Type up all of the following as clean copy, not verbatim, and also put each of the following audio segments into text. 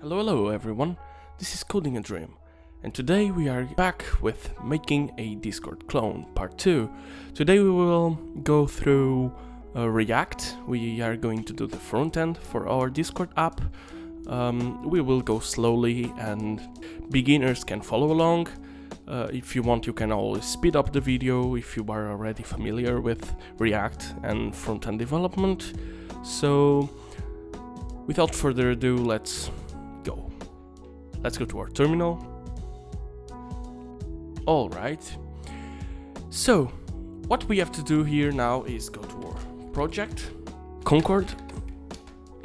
Hello everyone, this is Coding a Dream, and today we are back with making a Discord clone, part 2. Today we will go through React. We are going to do the front end for our Discord app. We will go slowly and beginners can follow along. If you want, you can always speed up the video if you are already familiar with React and front-end development. So without further ado, let's go. Let's go to our terminal. Alright, so what we have to do here now is go to our project, Concord.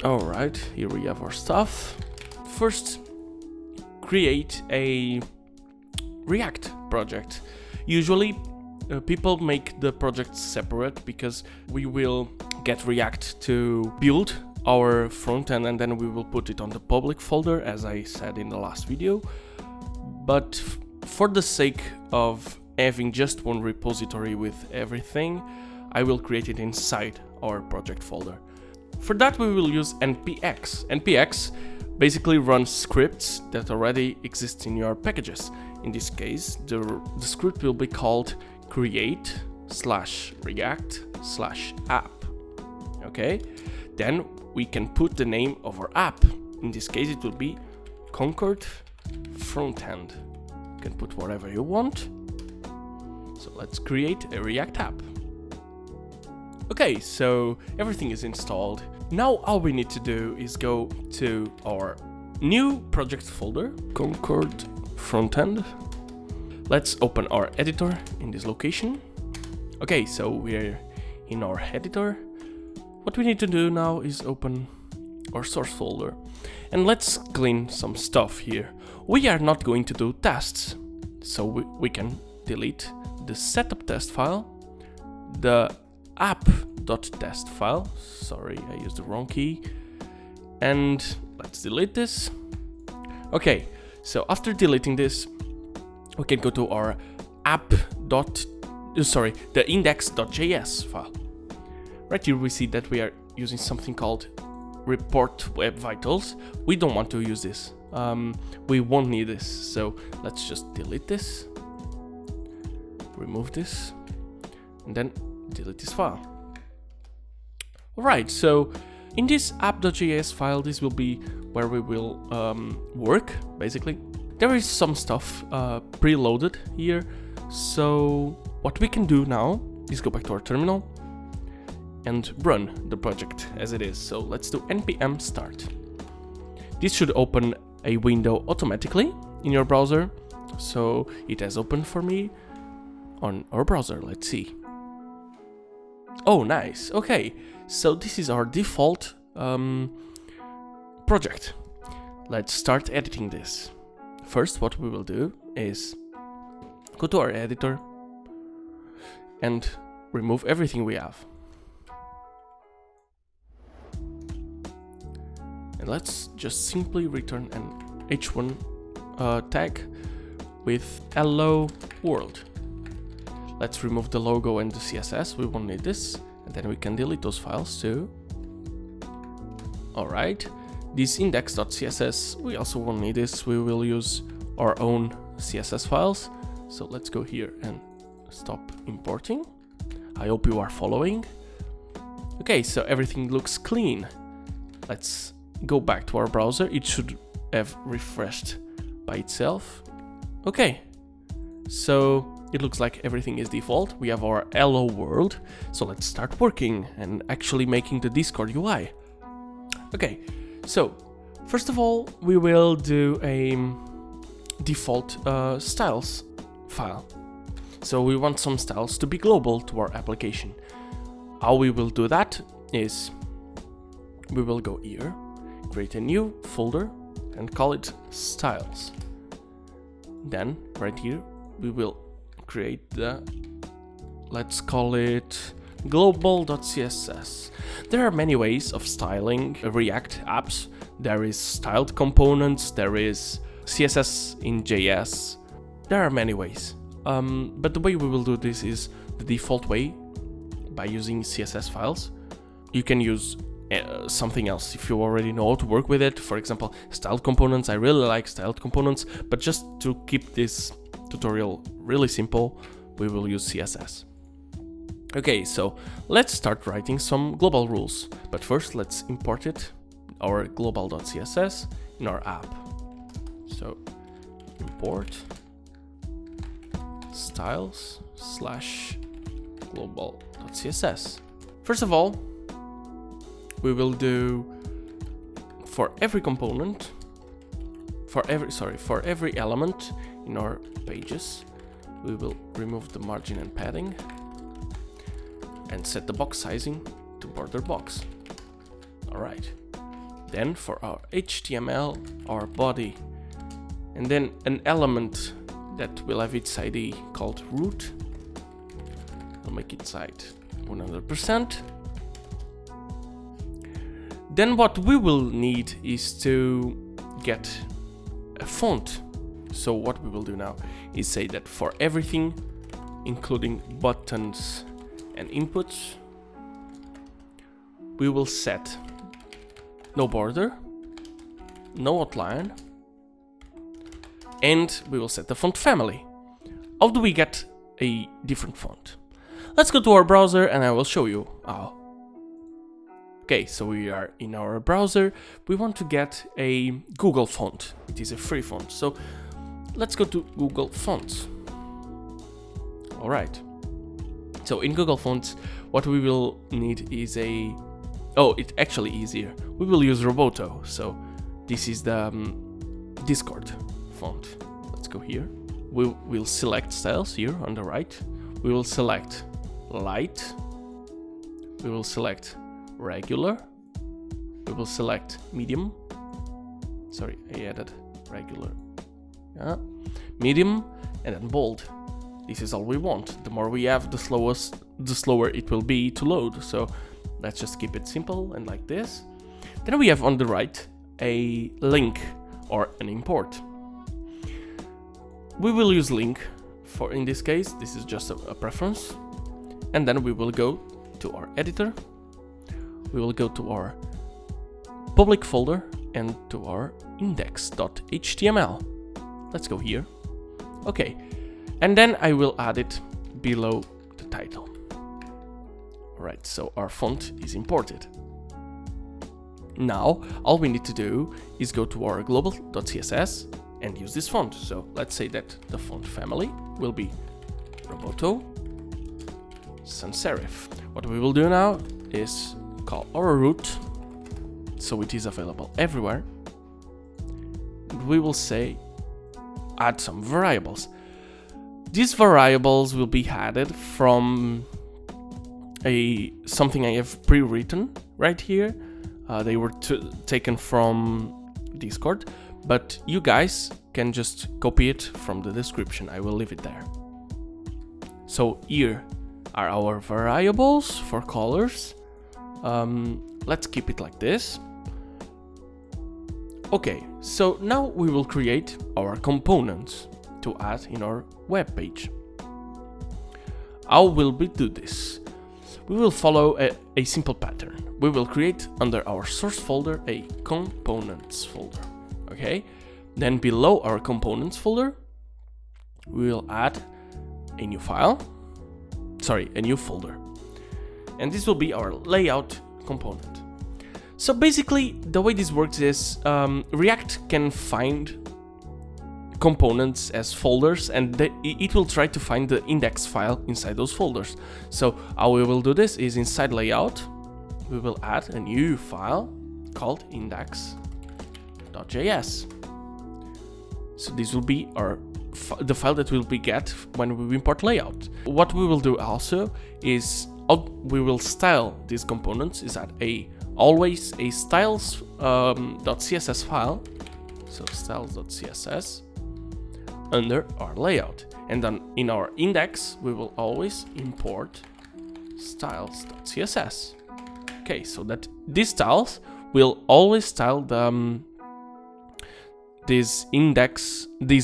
Alright, here we have our stuff. First, create a React project. Usually people make the projects separate because we will get React to build our front end and then we will put it on the public folder, as I said in the last video. But for the sake of having just one repository with everything, I will create it inside our project folder. For that we will use npx. npx basically runs scripts that already exist in your packages. In this case, the script will be called create/react/app. Okay, then we can put the name of our app. In this case, it will be Concord Frontend. You can put whatever you want. So let's create a React app. Okay, so everything is installed. Now all we need to do is go to our new project folder, Concord Frontend. Let's open our editor in this location. Okay, so we're in our editor. What we need to do now is open our source folder and let's clean some stuff here. We are not going to do tests, so we can delete the setup test file, the app.test file, sorry I used the wrong key, and let's delete this. Okay, so after deleting this, we can go to our the index.js file. Right here we see that we are using something called report web vitals. We don't want to use this. We won't need this, so let's just delete this, remove this, and then delete this file. Alright, so in this app.js file, this will be where we will work, basically. There is some stuff preloaded here, so what we can do now is go back to our terminal and run the project as it is. So let's do npm start. This should open a window automatically in your browser. So it has opened for me on our browser. Let's see. Oh, nice. Okay, so this is our default project. Let's start editing this. First, what we will do is go to our editor and remove everything we have. And let's just simply return an h1 tag with hello world. Let's remove the logo and the CSS, we won't need this, and then we can delete those files too. Alright, this index.css, we also won't need this, we will use our own CSS files. So let's go here and stop importing. I hope you are following. Okay, so everything looks clean. Let's go back to our browser. It should have refreshed by itself. Okay, so it looks like everything is default. We have our hello world. So let's start working and actually making the Discord UI. Okay, so first of all, we will do a default styles file. So we want some styles to be global to our application. How we will do that is we will go here, create a new folder and call it styles. Then right here we will create the, let's call it global.css. There are many ways of styling React apps. There is styled components, there is CSS in JS. There are many ways. But the way we will do this is the default way, by using CSS files. You can use something else if you already know how to work with it. For example, styled components. I really like styled components, but just to keep this tutorial really simple, we will use CSS. Okay, so let's start writing some global rules, but first let's import it, our global.css, in our app. So import styles / global.css. First of all, we will do for every component, for every element in our pages, we will remove the margin and padding and set the box sizing to border box. Alright. Then for our HTML, our body, and then an element that will have its ID called root. I'll make it site 100%. Then what we will need is to get a font. So what we will do now is say that for everything, including buttons and inputs, we will set no border, no outline, and we will set the font family. How do we get a different font? Let's go to our browser and I will show you how. Okay, so we are in our browser. We want to get a Google font. It is a free font. So let's go to Google Fonts. All right. So in Google Fonts, what we will need is it's actually easier. We will use Roboto. So this is the Discord font. Let's go here. We'll select styles here on the right. We will select light. We will select regular. We will select medium. Sorry, I added regular. Yeah. Medium and then bold. This is all we want. The more we have, the slower it will be to load. So let's just keep it simple and like this. Then we have on the right a link or an import. We will use link for in this case. This is just a preference. And then we will go to our editor. We will go to our public folder and to our index.html. Let's go here. Okay. And then I will add it below the title. Alright, so our font is imported. Now, all we need to do is go to our global.css and use this font. So let's say that the font family will be Roboto sans serif. What we will do now is call our root, so it is available everywhere. And we will say add some variables. These variables will be added from something I have pre-written right here. They were taken from Discord, but you guys can just copy it from the description. I will leave it there. So here are our variables for colors. Let's keep it like this. Okay, so now we will create our components to add in our web page. How will we do this? We will follow a simple pattern. We will create under our source folder a components folder. Okay, then below our components folder, we will add a new file. Sorry, a new folder. And this will be our layout component. So basically, the way this works is React can find components as folders, and it will try to find the index file inside those folders. So how we will do this is inside layout, we will add a new file called index.js. So this will be the file that will be get when we import layout. What we will do also is we will style these components is at always a styles.css file. So styles.css under our layout, and then in our index we will always import styles.css. Okay, so that these styles will always style this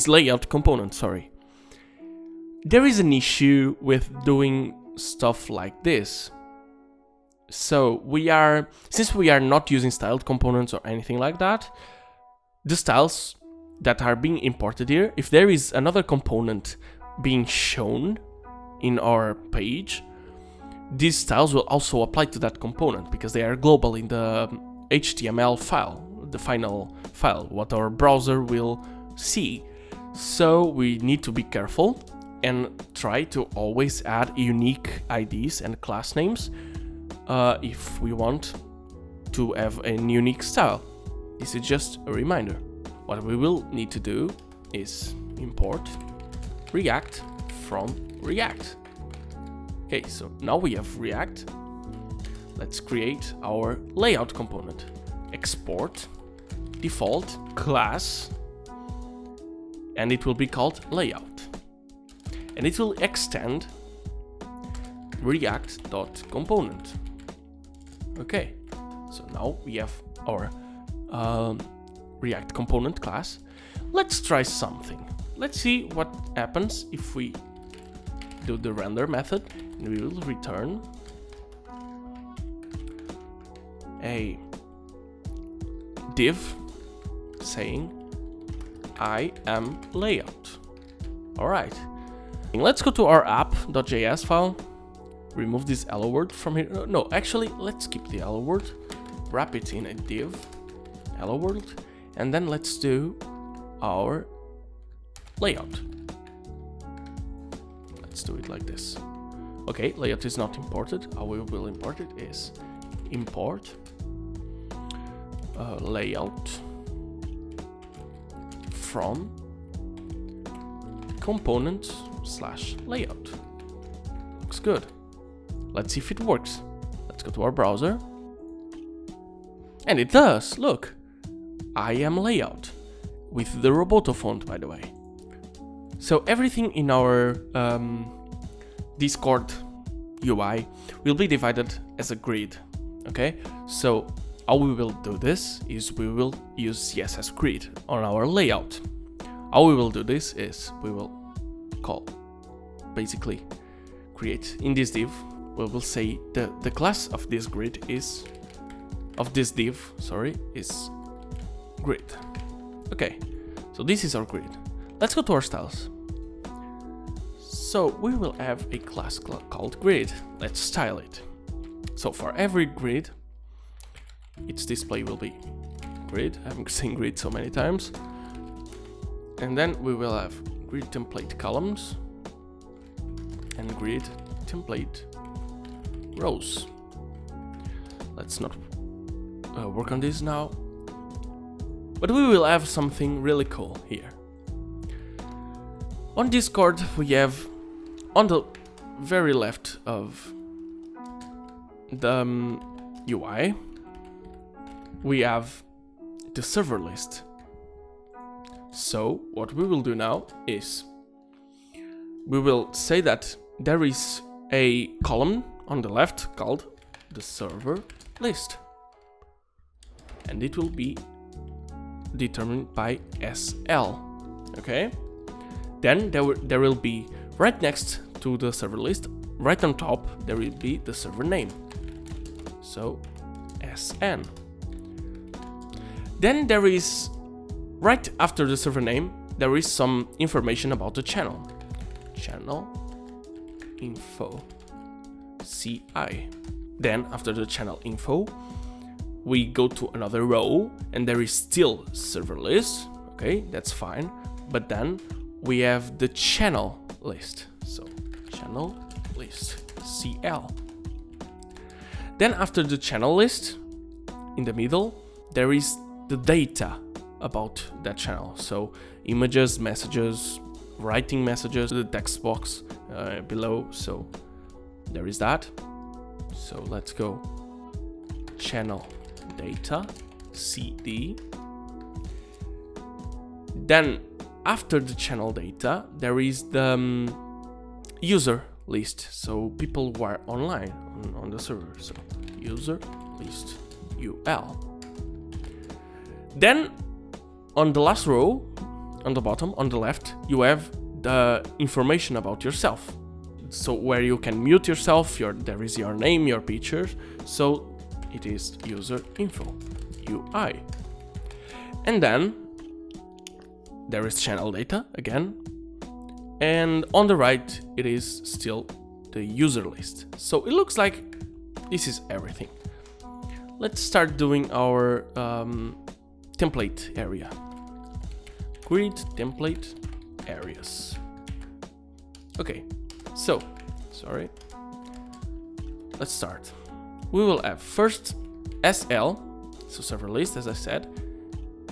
layout component. Sorry, there is an issue with doing stuff like this. So since we are not using styled components or anything like that, the styles that are being imported here, if there is another component being shown in our page, these styles will also apply to that component because they are global in the HTML file, the final file, what our browser will see. So we need to be careful and try to always add unique IDs and class names if we want to have a unique style. This is just a reminder. What we will need to do is import React from React. Okay, so now we have React. Let's create our layout component. Export default class, and it will be called layout. And it will extend react.component. Okay, so now we have our React component class. Let's try something. Let's see what happens if we do the render method, and we will return a div saying I am layout. All right, let's go to our app.js file, remove this hello world from here. No, actually, let's keep the hello world, wrap it in a div hello world, and then let's do our layout. Let's do it like this. Okay, layout is not imported. How we will import it is import layout from component/layout. Looks good. Let's see if it works. Let's go to our browser. And it does, look. I am layout with the Roboto font, by the way. So everything in our Discord UI will be divided as a grid, okay? So how we will do this is we will use CSS grid on our layout. How we will do this is we will basically create in this div, we will say the class of this grid is, of this div, sorry, is grid. Okay, so this is our grid. Let's go to our styles. So we will have a class called grid. Let's style it. So for every grid, its display will be grid. I've seen grid so many times. And then we will have grid template columns and grid template rows. Let's not work on this now. But we will have something really cool here. On Discord, we have on the very left of the UI, we have the server list. So what we will do now is we will say that there is a column on the left called the server list, and it will be determined by SL. Okay, then there will be right next to the server list, right on top, there will be the server name, so SN. Then there is, right after the server name, there is some information about the channel. Channel info CI. Then after the channel info, we go to another row and there is still server list. Okay, that's fine. But then we have the channel list. So channel list CL. Then after the channel list, in the middle, there is the data about that channel. So images, messages, writing messages, the text box below. So there is that. So let's go channel data CD. Then after the channel data, there is the user list. So people who are online on the server. So user list UL. Then on the last row, on the bottom, on the left, you have the information about yourself. so where you can mute yourself, there is your name, your picture, so it is user info, UI. And then there is channel data again, and on the right it is still the user list. So it looks like this is everything. Let's start doing our template area. Grid template areas. Okay, so sorry. Let's start. We will have first SL, so server list, as I said.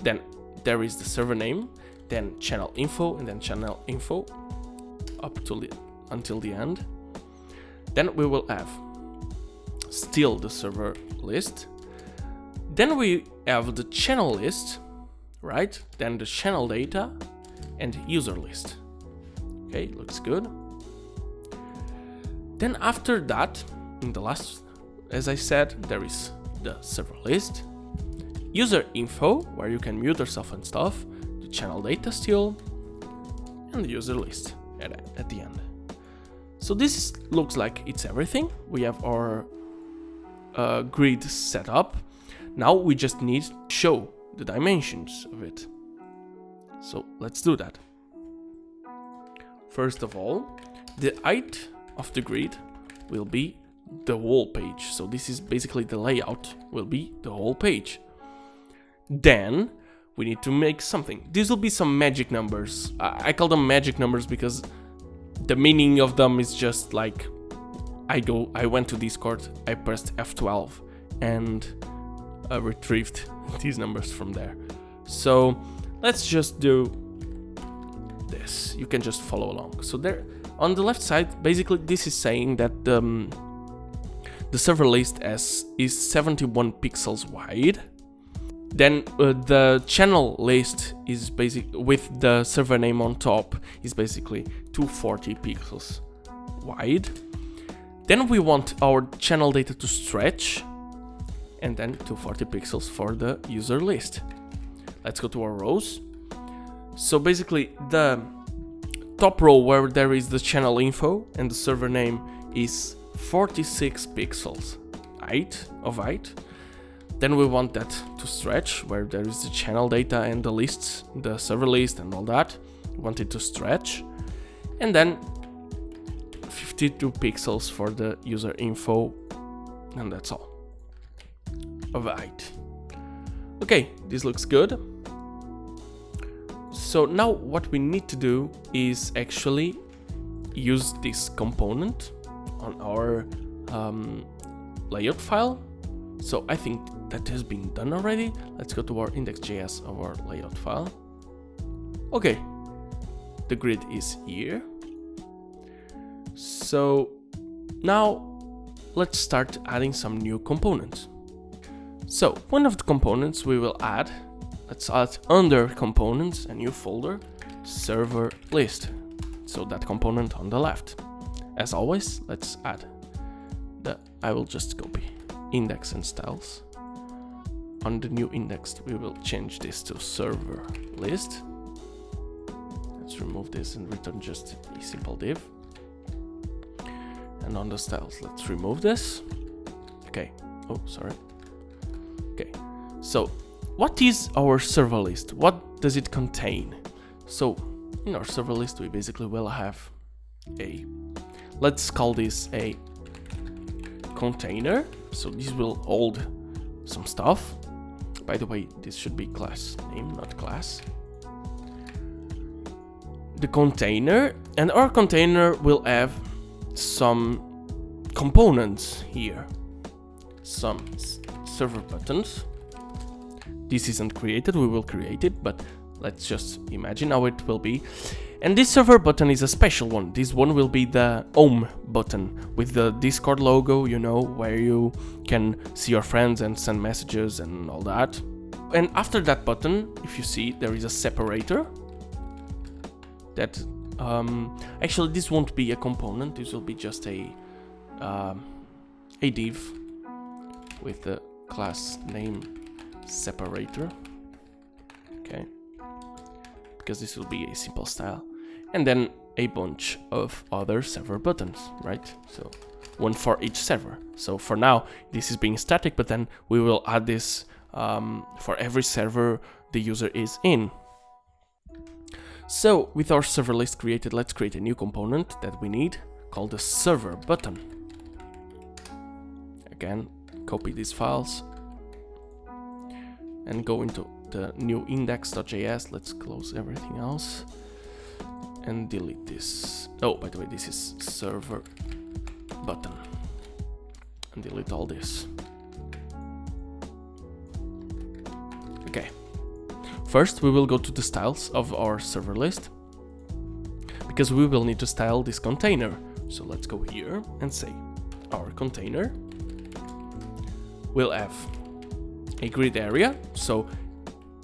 Then there is the server name, then channel info, and then channel info up to until the end. Then we will have still the server list. Then we have the channel list, right? Then the channel data and user list. Okay, looks good. Then after that, in the last, as I said, there is the server list, user info, where you can mute yourself and stuff, the channel data still, and the user list at the end. So this looks like it's everything. We have our grid set up. Now we just need to show the dimensions of it. So let's do that. First of all, the height of the grid will be the whole page. So this is basically the layout, will be the whole page. Then we need to make something. These will be some magic numbers. I call them magic numbers because the meaning of them is just like I went to Discord, I pressed F12 and retrieved these numbers from there. So let's just do this. You can just follow along. So there on the left side, basically this is saying that the server list is 71 pixels wide. Then the channel list is with the server name on top is basically 240 pixels wide. Then we want our channel data to stretch, and then 240 pixels for the user list. Let's go to our rows. So basically the top row where there is the channel info and the server name is 46 pixels height. Then we want that to stretch, where there is the channel data and the lists, the server list and all that. We want it to stretch. And then 52 pixels for the user info, and that's all of height. Okay, this looks good. So now what we need to do is actually use this component on our layout file. So I think that has been done already. Let's go to our index.js of our layout file. Okay, the grid is here. So now let's start adding some new components. So one of the components we will add, let's add under components, a new folder, server list. So that component on the left. As always, let's add I will just copy index and styles. On the new index, we will change this to server list. Let's remove this and return just a simple div. And on the styles, let's remove this. Okay. Oh, sorry. Okay. So what is our server list? What does it contain? So in our server list, we basically will have let's call this a container. So this will hold some stuff. By the way, this should be class name, not class. The container, and our container will have some components here. Some server buttons. This isn't created, we will create it, but let's just imagine how it will be. And this server button is a special one. This one will be the home button with the Discord logo, you know, where you can see your friends and send messages and all that. And after that button, if you see, there is a separator. That actually this won't be a component. This will be just a div with the class name separator. Okay, because this will be a simple style. And then a bunch of other server buttons, right? So one for each server. So for now, this is being static, but then we will add this for every server the user is in. So with our server list created, let's create a new component that we need called the server button. Again, copy these files and go into the new index.js. Let's close everything else and delete this. Oh, by the way, this is server button, and delete all this. Okay, first we will go to the styles of our server list because we will need to style this container. So let's go here and say our container will have a grid area. So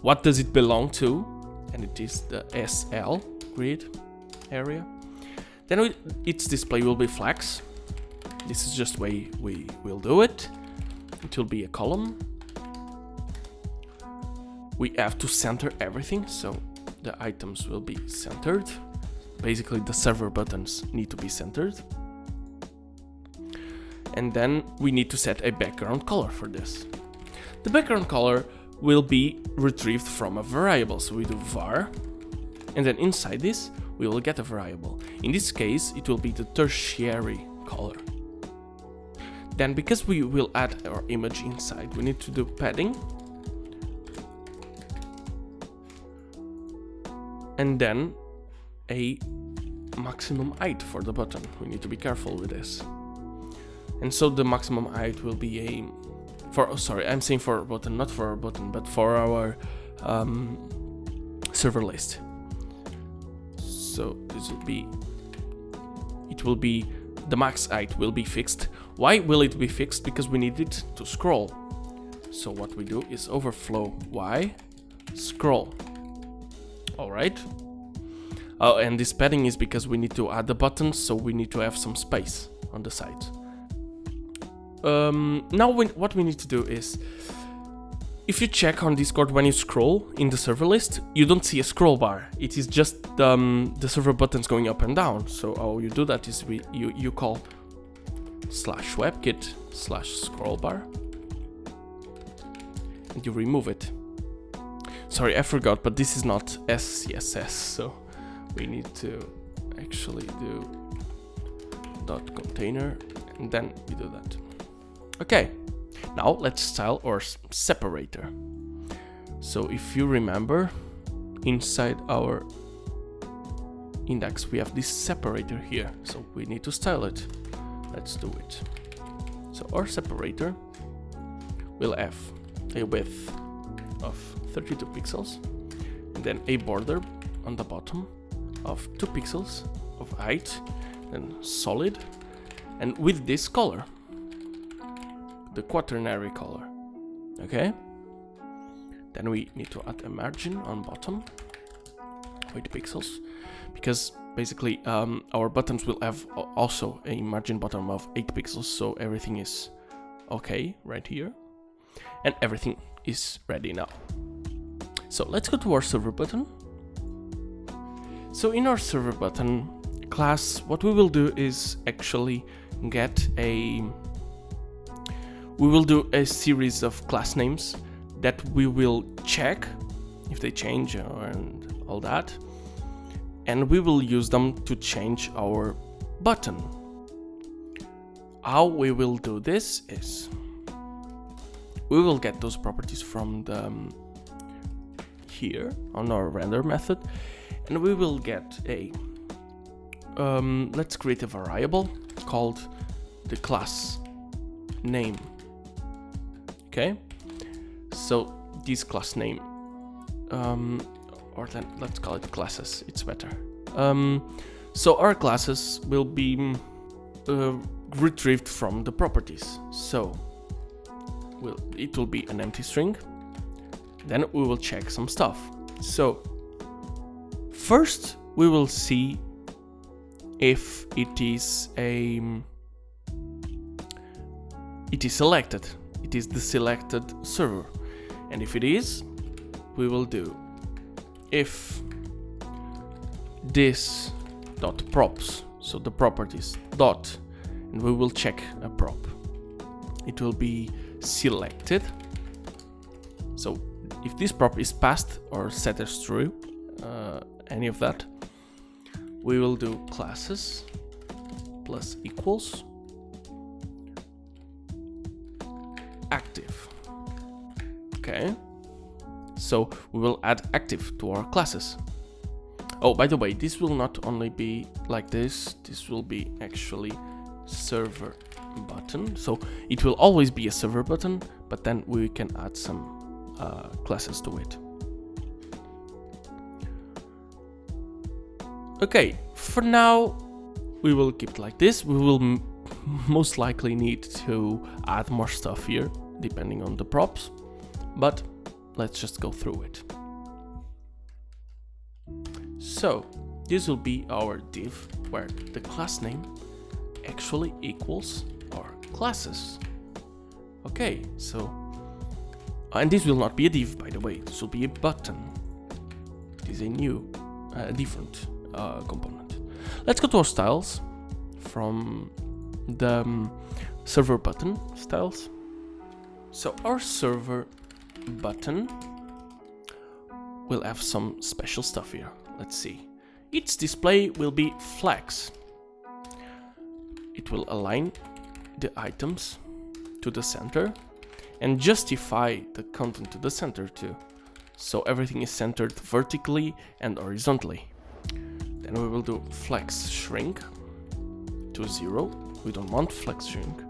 what does it belong to? And it is the SL grid area. Then its display will be flex. This is just the way we will do it. It will be a column. We have to center everything, so the items will be centered. Basically, the server buttons need to be centered. And then we need to set a background color for this. The background color will be retrieved from a variable, so we do var, and then inside this we will get a variable. In this case, it will be the tertiary color. Then, because we will add our image inside, we need to do padding, and then a maximum height for the button. We need to be careful with this. And so the maximum height will be I'm saying for a button, not for a button, but for our server list. So this will be, the max height will be fixed. Why will it be fixed? Because we need it to scroll. So what we do is overflow y scroll. All right. Oh, and this padding is because we need to add the buttons, so we need to have some space on the side. Now what we need to do is, if you check on Discord when you scroll in the server list, you don't see a scroll bar. It is just the server buttons going up and down. So how you do that is you call /webkit/scroll bar and you remove it. Sorry, I forgot, but this is not SCSS, so we need to actually do .container and then we do that. Okay, now let's style our separator. So if you remember, inside our index we have this separator here, so we need to style it. Let's do it. So our separator will have a width of 32 pixels and then a border on the bottom of 2 pixels of height and solid, and with this color, the quaternary color. Okay, then we need to add a margin on bottom, 8 pixels, because basically our buttons will have also a margin bottom of 8 pixels, so everything is okay right here, and everything is ready now. So let's go to our server button. So in our server button class, what we will do is actually we will do a series of class names that we will check if they change and all that, and we will use them to change our button. How we will do this is we will get those properties from the here on our render method, and we will get a let's create a variable called the class name. Okay, so this class name, or then let's call it classes, it's better. So our classes will be retrieved from the properties. So it will be an empty string, then we will check some stuff. So first we will see if it is selected. It is the selected server, and if it is, we will do if this dot props. So the properties dot, and we will check a prop. It will be selected. So if this prop is passed or set as true, any of that, we will do classes plus equals active. Okay, so we will add active to our classes. Oh, by the way, this will not only be like this will be actually server button. So it will always be a server button, but then we can add some classes to it. Okay, for now we will keep it like this. We will most likely need to add more stuff here depending on the props, but let's just go through it. So this will be our div where the class name actually equals our classes. Okay, so and this will not be a div, by the way. This will be a button. It is a new different component. Let's go to our styles from the server button styles. So our server button will have some special stuff here. Let's see. Its display will be flags. It will align the items to the center and justify the content to the center too. So everything is centered vertically and horizontally. Then we will do flex shrink to 0. We don't want flex shrink.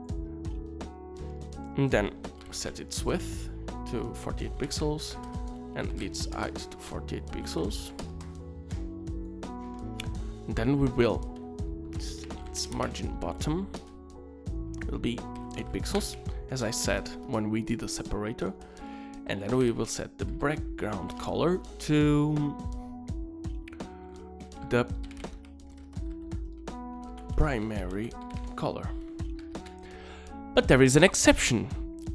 And then set its width to 48 pixels and its height to 48 pixels. And then we will, its margin bottom will be 8 pixels, as I said when we did the separator. And then we will set the background color to the primary color. But there is an exception.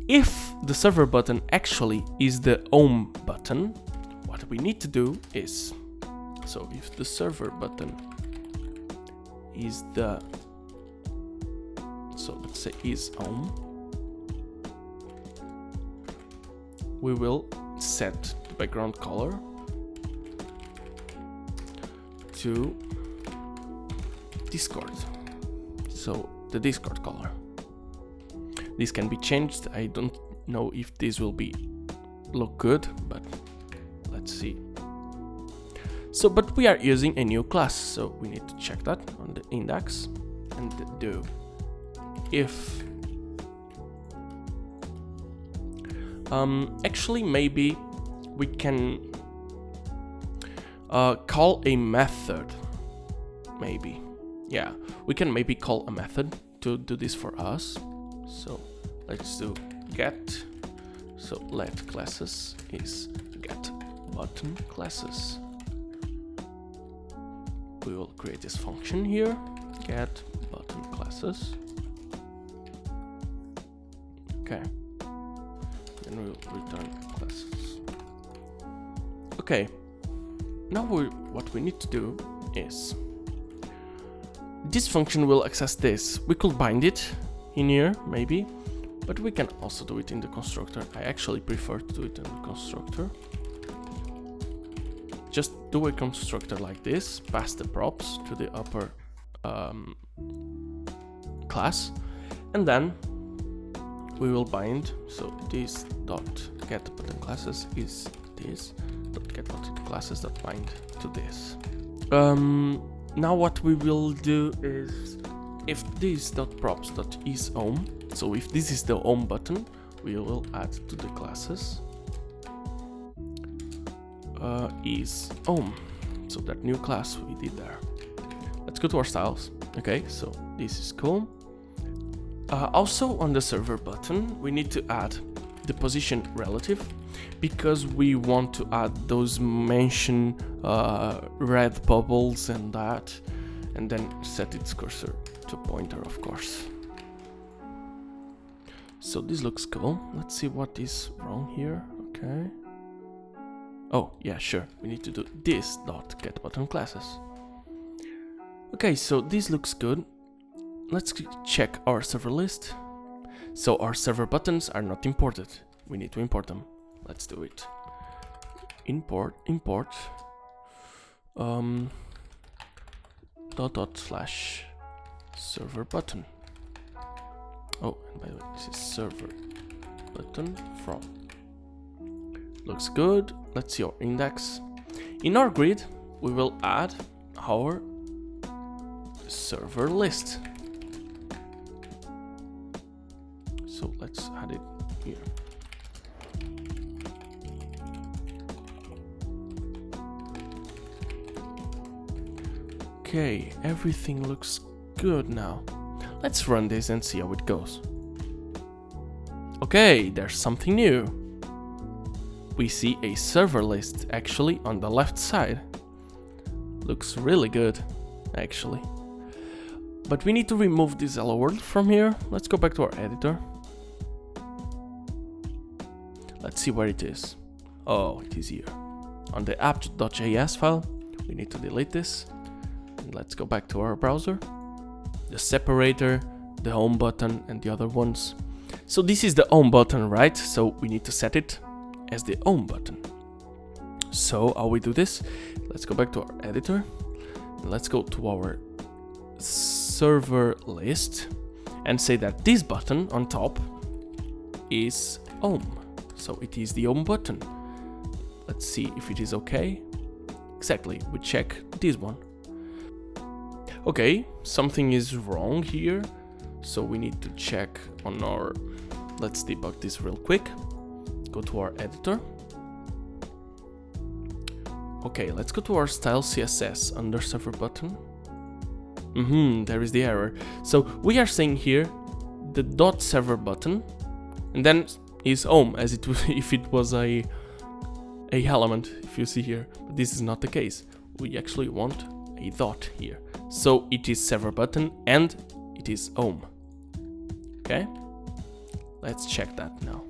If the server button actually is the home button, what we need to do is, so if the server button is the, so let's say is home, we will set the background color to Discord. So the Discord color. This can be changed. I don't know if this will look good, but let's see. So, but we are using a new class, so we need to check that on the index and do if. Actually, maybe we can call a method. Maybe, yeah, we can maybe call a method to do this for us. So let's do get. So let classes is get button classes. We will create this function here, get button classes. Okay. And we'll return classes. Okay. Now what we need to do is this function will access this. We could bind it in here, maybe, but we can also do it in the constructor. I actually prefer to do it in the constructor. Just do a constructor like this, pass the props to the upper class, and then we will bind. So this dot get button classes is this dot get button classes dot bind to this. Now what we will do is, if this dot props dot is home, so if this is the home button, we will add to the classes is home. So that new class we did there. Let's go to our styles. Okay, so this is cool. Also on the server button, we need to add the position relative, because we want to add those mention red bubbles and that, and then set its cursor to pointer, of course. So this looks cool. Let's see what is wrong here. Okay. Oh yeah, sure. We need to do this dot get button classes. Okay, so this looks good. Let's check our server list. So our server buttons are not imported. We need to import them. Let's do it. Import dot /server button. Oh, and by the way, this is server button from. Looks good. Let's see our index. In our grid, we will add our server list. So let's add it here. Okay, everything looks good now. Let's run this and see how it goes. Okay, there's something new. We see a server list actually on the left side. Looks really good, actually. But we need to remove this hello world from here. Let's go back to our editor. Let's see where it is. Oh, it is here. On the app.js file, we need to delete this. And let's go back to our browser. The separator, the home button, and the other ones. So this is the home button, right? So we need to set it as the home button. So how we do this? Let's go back to our editor. And let's go to our server list and say that this button on top is home. So it is the home button. Let's see if it is okay. Exactly, we check this one. Okay, something is wrong here. So we need to check on our... Let's debug this real quick. Go to our editor. Okay, let's go to our style CSS under server button. There is the error. So we are saying here the dot server button and then is home as it was if it was a element, if you see here. But this is not the case. We actually want a dot here. So it is server button and it is home. Okay? Let's check that now.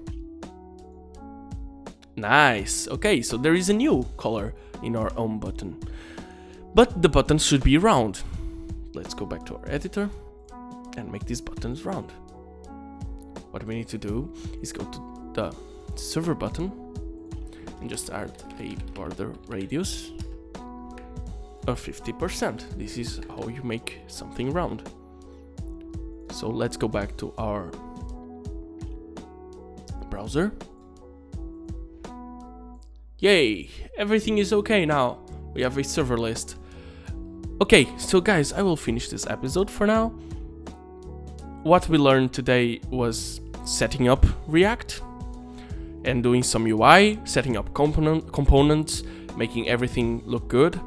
Nice. Okay, so there is a new color in our home button. But the button should be round. Let's go back to our editor and make these buttons round. What we need to do is go to the server button and just add a border radius of 50%. This is how you make something round. So let's go back to our browser. Yay! Everything is okay now. We have a server list. Okay, so guys, I will finish this episode for now. What we learned today was setting up React and doing some UI, setting up components, making everything look good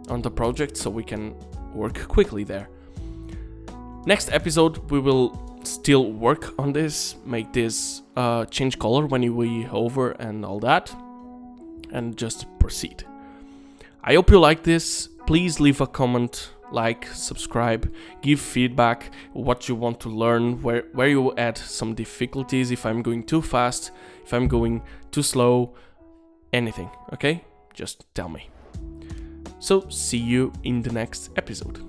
on the project so we can work quickly there. Next episode, we will still work on this, make this change color when we hover and all that, and just proceed. I hope you like this. Please leave a comment, like, subscribe, give feedback, what you want to learn, where you add some difficulties, if I'm going too fast, if I'm going too slow, anything, okay? Just tell me. So, see you in the next episode.